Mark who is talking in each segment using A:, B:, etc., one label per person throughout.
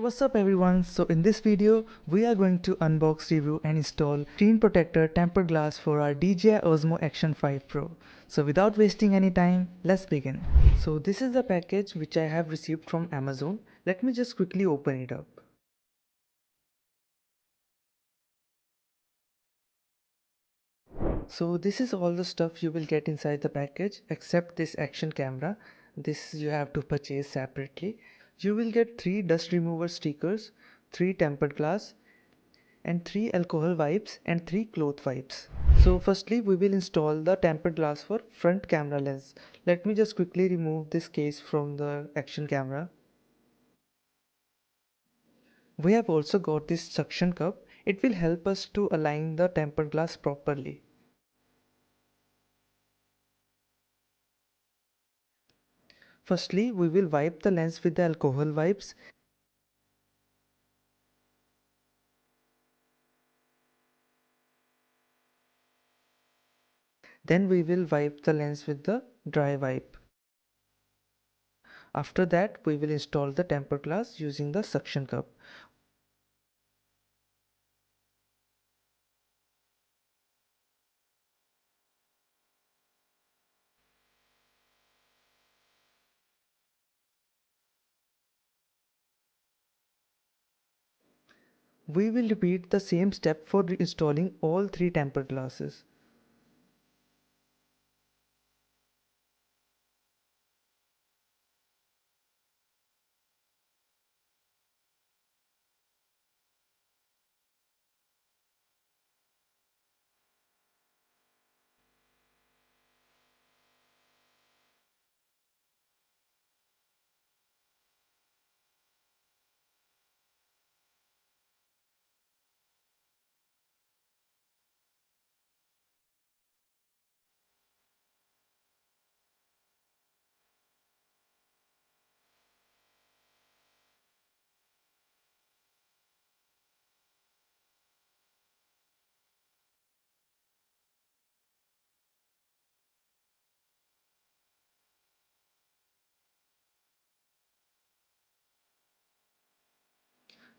A: What's up everyone? So in this video, we are going to unbox, review and install screen protector tempered glass for our DJI Osmo Action 5 Pro. So without wasting any time, let's begin. So this is the package which I have received from Amazon. Let me just quickly open it up. So this is all the stuff you will get inside the package except this action camera. This you have to purchase separately. You will get 3 dust remover stickers, 3 tempered glass, and 3 alcohol wipes and 3 cloth wipes. So firstly we will install the tempered glass for front camera lens. Let me just quickly remove this case from the action camera. We have also got this suction cup. It will help us to align the tempered glass properly. Firstly we will wipe the lens with the alcohol wipes. Then we will wipe the lens with the dry wipe. After that we will install the tempered glass using the suction cup. We will repeat the same step for installing all 3 tempered glasses.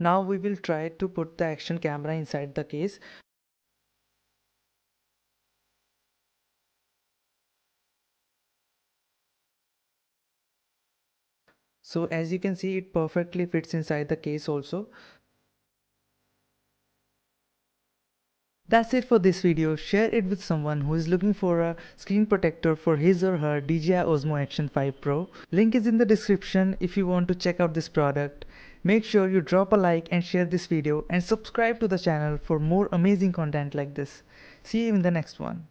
A: Now we will try to put the action camera inside the case. So as you can see, it perfectly fits inside the case also. That's it for this video. Share it with someone who is looking for a screen protector for his or her DJI Osmo Action 5 Pro. Link is in the description if you want to check out this product. Make sure you drop a like and share this video and subscribe to the channel for more amazing content like this. See you in the next one.